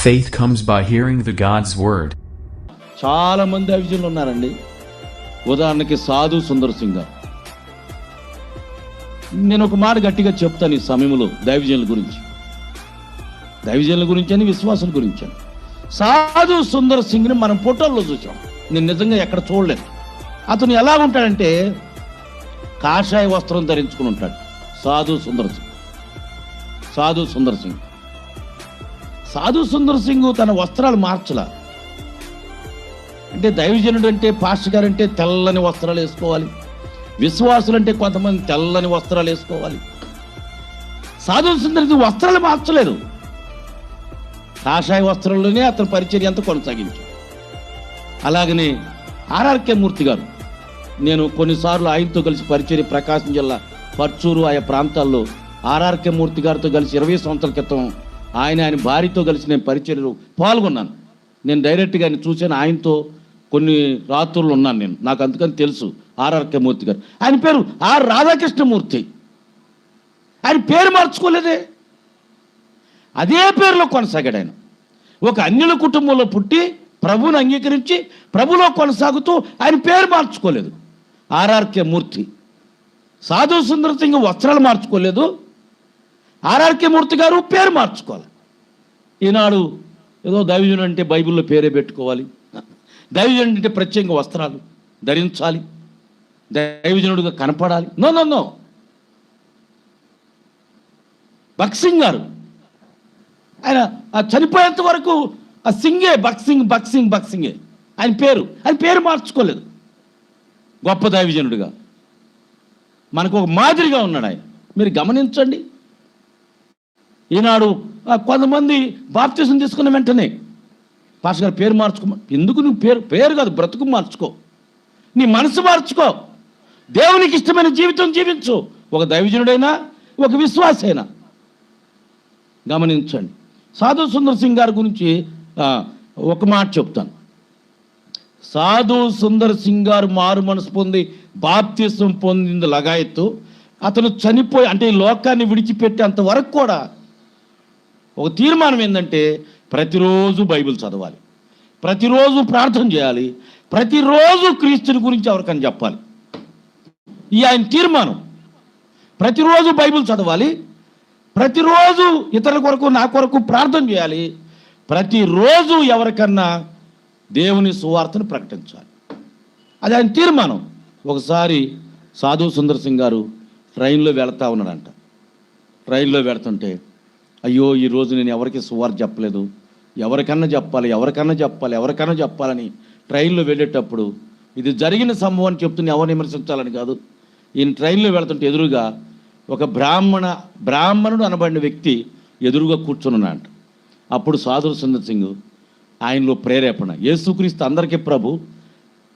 Faith comes by hearing the God's word. చాలా మంది దైవజనులు ఉన్నారండి. ఉదాహరణకి సాధు సుందర్ సింగ్ గారు. నేను ఒక మాట గట్టిగా చెప్తాను ఈ సమయంలో దైవజనుల గురించి అని విశ్వాసుల గురించి అని. సాధు సుందర్ సింగ్ని మనం ఫోటోల్లో చూసాం. నేను నిజంగా ఎక్కడ చూడలేదు. అతను ఎలా ఉంటాడంటే కాషాయ వస్త్రం ధరించుకుని ఉంటాడు. సాధు సుందర్ సింగ్ తన వస్త్రాలు మార్చలా. అంటే దైవజనుడు అంటే పాస్టర్ గారు అంటే తెల్లని వస్త్రాలు వేసుకోవాలి, విశ్వాసులు అంటే కొంతమంది తెల్లని వస్త్రాలు వేసుకోవాలి. సాధు సుందర్ సింగ్ వస్త్రాలు మార్చలేదు. కాషాయ వస్త్రంలోనే అతని పరిచర్య అంతా కొనసాగించాడు. అలాగనే ఆర్ఆర్కే మూర్తి గారు, నేను కొన్నిసార్లు ఆయనతో కలిసి పరిచర్య ప్రకాశం జిల్లా పర్చూరు ఆయా ప్రాంతాల్లో ఆర్ఆర్కే మూర్తి గారితో కలిసి 20 సంవత్సరాల క్రితం ఆయన భార్యతో కలిసి నేను పరిచర్యలో పాల్గొన్నాను. నేను డైరెక్ట్గా ఆయన చూశాను. ఆయనతో కొన్ని రాత్రులు ఉన్నాను నాకు అందుకని తెలుసు ఆర్ఆర్కే మూర్తి గారు. ఆయన పేరు ఆర్ రాధాకృష్ణమూర్తి. ఆయన పేరు మార్చుకోలేదే, అదే పేరులో కొనసాగాడు. ఆయన ఒక అన్యుల కుటుంబంలో పుట్టి ప్రభువుని అంగీకరించి ప్రభులో కొనసాగుతూ ఆయన పేరు మార్చుకోలేదు. ఆర్ఆర్కే మూర్తి. సాధు సుందర్ సింగ్ వస్త్రాలు మార్చుకోలేదు. ఆర్ఆర్కే మూర్తి గారు పేరు మార్చుకోవాలి. ఈనాడు ఏదో దైవజనుడు అంటే బైబిల్లో పేరే పెట్టుకోవాలి, దైవజనుడు అంటే ప్రత్యేకంగా వస్త్రాలు ధరించాలి, దైవజనుడిగా కనపడాలి. నో. భక్సింగ్ గారు ఆయన చనిపోయేంత వరకు ఆ సింగే బక్సింగే ఆయన పేరు మార్చుకోలేదు. గొప్ప దైవజనుడిగా మనకు ఒక మాదిరిగా ఉన్నాడు ఆయన. మీరు గమనించండి. ఈనాడు కొంతమంది బాప్తిసం తీసుకున్న వెంటనే పాస్టర్ గారు పేరు మార్చుకో. ఎందుకు నువ్వు పేరు కాదు, బ్రతుకు మార్చుకో, నీ మనసు మార్చుకో, దేవునికి ఇష్టమైన జీవితం జీవించు. ఒక దైవజనుడైనా ఒక విశ్వాసైనా గమనించండి. సాధు సుందర్ సింగ్ గారి గురించి ఒక మాట చెప్తాను. సాధు సుందర్ సింగ్ గారు మారు మనసు పొంది బాప్తిసం పొందింది లగాయత్తు. అతను చనిపోయి అంటే ఈ లోకాన్ని విడిచిపెట్టేంత వరకు కూడా ఒక తీర్మానం ఏంటంటే ప్రతిరోజు బైబిల్ చదవాలి, ప్రతిరోజు ప్రార్థన చేయాలి, ప్రతిరోజు క్రీస్తుని గురించి ఎవరికని చెప్పాలి. ఈ ఆయన తీర్మానం. ప్రతిరోజు బైబిల్ చదవాలి, ప్రతిరోజు ఇతరుల కొరకు నా కొరకు ప్రార్థన చేయాలి, ప్రతిరోజు ఎవరికన్నా దేవుని సువార్తను ప్రకటించాలి. అది ఆయన తీర్మానం. ఒకసారి సాధు సుందర్ సింగ్ గారు ట్రైన్లో వెళతా ఉన్నాడంట. ట్రైన్లో వెళుతుంటే అయ్యో ఈరోజు నేను ఎవరికి సువార్త చెప్పలేదు, ఎవరికన్నా చెప్పాలని ట్రైన్లో వెళ్ళేటప్పుడు ఇది జరిగిన సంభవం చెప్తున్న ఎవరు విమర్శించాలని కాదు. ఈయన ట్రైన్లో వెళుతుంటే ఎదురుగా ఒక బ్రాహ్మణుడు అనబడిన వ్యక్తి ఎదురుగా కూర్చున్నాడంట. అప్పుడు సాధు సుందర్ సింగ్ ఆయనలో ప్రేరేపణ, యేసుక్రీస్తు అందరికీ ప్రభు,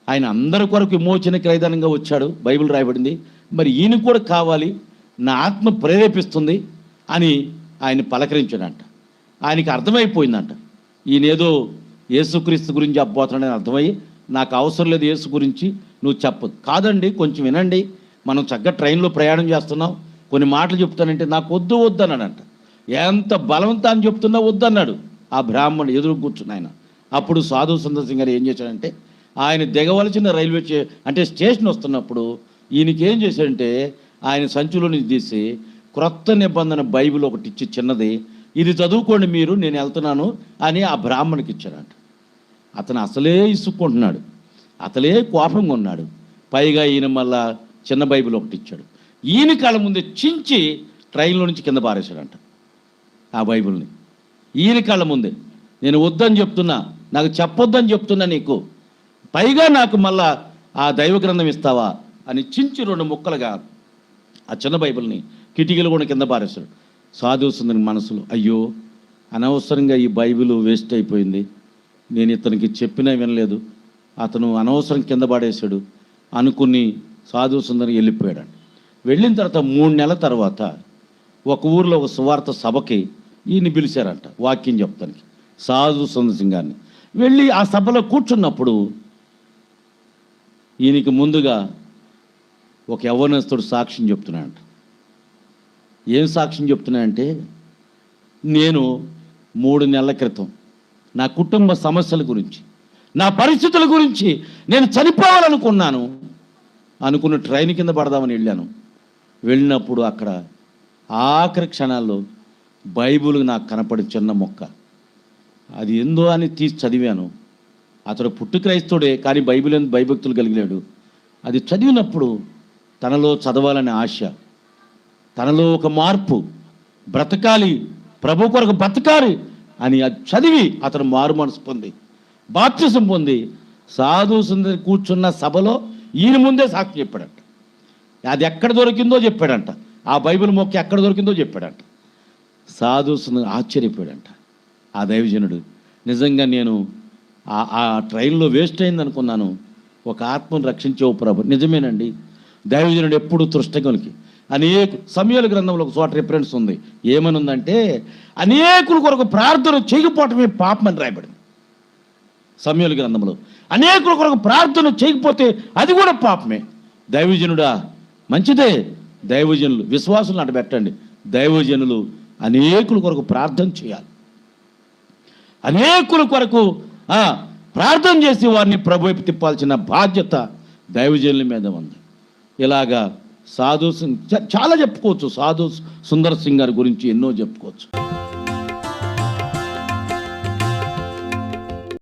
ఆయన అందరి కొరకు విమోచన క్రైదానంగా వచ్చాడు, బైబిల్ రాయబడింది, మరి ఈయన కూడా కావాలి, నా ఆత్మ ప్రేరేపిస్తుంది అని ఆయన పలకరించాడంట. ఆయనకి అర్థమైపోయిందంట ఈయనేదో యేసుక్రీస్తు గురించి చెప్పబోతున్నాడని అర్థమయ్యి, నాకు అవసరం లేదు యేసు గురించి, నువ్వు చెప్పదు. కాదండి కొంచెం వినండి, మనం చక్కగా ట్రైన్లో ప్రయాణం చేస్తున్నాం, కొన్ని మాటలు చెప్తానంటే నాకు వద్దు అన్నాడంట. ఎంత బలవంతాన్ని చెప్తున్నా వద్దన్నాడు ఆ బ్రాహ్మణుడు ఎదురు కూర్చుని ఆయన. అప్పుడు సాధు సుందర్ సింగ్ గారు ఏం చేశాడంటే ఆయన దిగవలసిన అంటే స్టేషన్ వస్తున్నప్పుడు ఈయనకి ఏం చేశాడంటే ఆయన సంచులో నుంచి తీసి క్రొత్త నిబంధన బైబిల్ ఒకటి ఇచ్చి చిన్నది, ఇది చదువుకోండి మీరు, నేను వెళ్తున్నాను అని ఆ బ్రాహ్మణికి ఇచ్చాడంట. అతను అసలే ఇసుక్కుంటున్నాడు, అతలే కోపంగా ఉన్నాడు. పైగా ఈయన మళ్ళా చిన్న బైబిల్ ఒకటి ఇచ్చాడు. ఈయన కాళ్ళ ముందే చించి ట్రైన్లో నుంచి కింద పారేశాడంట ఆ బైబిల్ని. ఈయన కాళ్ళ ముందే నేను వద్దని చెప్తున్నా, నాకు చెప్పొద్దని చెప్తున్నా నీకు, పైగా నాకు మళ్ళా ఆ దైవ గ్రంథం ఇస్తావా అని చించి 2 ముక్కలుగా ఆ చిన్న బైబిల్ని కిటికీలు కూడా కింద పారేశాడు. సాధు సుందర్ మనసులో అయ్యో అనవసరంగా ఈ బైబిల్ వేస్ట్ అయిపోయింది, నేను ఇతనికి చెప్పినా వినలేదు, అతను అనవసరం కింద పడేశాడు అనుకుని సాధు సుందర్ వెళ్ళిపోయాడు. వెళ్ళిన తర్వాత 3 నెలల తర్వాత ఒక ఊరిలో ఒక సువార్త సభకి ఈయన్ని పిలిచారంట వాక్యం చెప్తానికి, సాధు సుందర్ సింగ్ గారిని. వెళ్ళి ఆ సభలో కూర్చున్నప్పుడు ఈయనకి ముందుగా ఒక యవ్వనస్తుడు సాక్ష్యం చెప్తున్నాడంట. ఏం సాక్ష్యం చెప్తున్నాడంటే, నేను 3 నెలల క్రితం నా కుటుంబ సమస్యల గురించి, నా పరిస్థితుల గురించి నేను చనిపోవాలనుకున్నాను. అనుకున్న ట్రైన్ కింద పడదామని వెళ్ళినప్పుడు అక్కడ ఆఖరి క్షణాల్లో బైబిల్ నాకు కనపడి చిన్న మొక్క, అది ఏందో అని తీసి చదివాను. అతడు పుట్టు క్రైస్తవుడే, కానీ బైబిల్ అని భయభక్తులు కలిగినాడు. అది చదివినప్పుడు తనలో చదవాలనే ఆశ, తనలో ఒక మార్పు, బ్రతకాలి, ప్రభు కొరకు బ్రతకాలి అని అది చదివి అతను మారు మనసు పొంది బాప్తిసం పొంది సాధు సుందరి కూర్చున్న సభలో ఈయన ముందే సాక్షి చెప్పాడంట. అది ఎక్కడ దొరికిందో చెప్పాడంట, ఆ బైబిల్ మొక్క ఎక్కడ దొరికిందో చెప్పాడంట. సాధు సుందరి ఆశ్చర్యపోయాడంట. ఆ దైవజనుడు, నిజంగా నేను ఆ ట్రైన్లో వేస్ట్ అయింది అనుకున్నాను, ఒక ఆత్మను రక్షించే ప్రభు. నిజమేనండి, దైవజనుడు ఎప్పుడు తృష్టకులకి అనేక సమయాల గ్రంథంలో ఒక చోట రిఫరెన్స్ ఉంది. ఏమని ఉందంటే, అనేకుల కొరకు ప్రార్థన చేయకపోవటమే పాపం అని రాయబడింది సమయాల గ్రంథంలో. అనేకుల కొరకు ప్రార్థన చేయకపోతే అది కూడా పాపమే. దైవజనుడా, మంచిదే, దైవజనులు విశ్వాసులు నాట పెట్టండి. దైవజనులు అనేకుల కొరకు ప్రార్థన చేయాలి, అనేకుల కొరకు ప్రార్థన చేసి వారిని ప్రభు వైపు తిప్పాల్సిన బాధ్యత దైవజనుల మీద ఉంది. ఇలాగా సాధు చాలా చెప్పుకోవచ్చు. సాధు సుందర్ సింగ్ గారి గురించి ఎన్నో చెప్పుకోవచ్చు.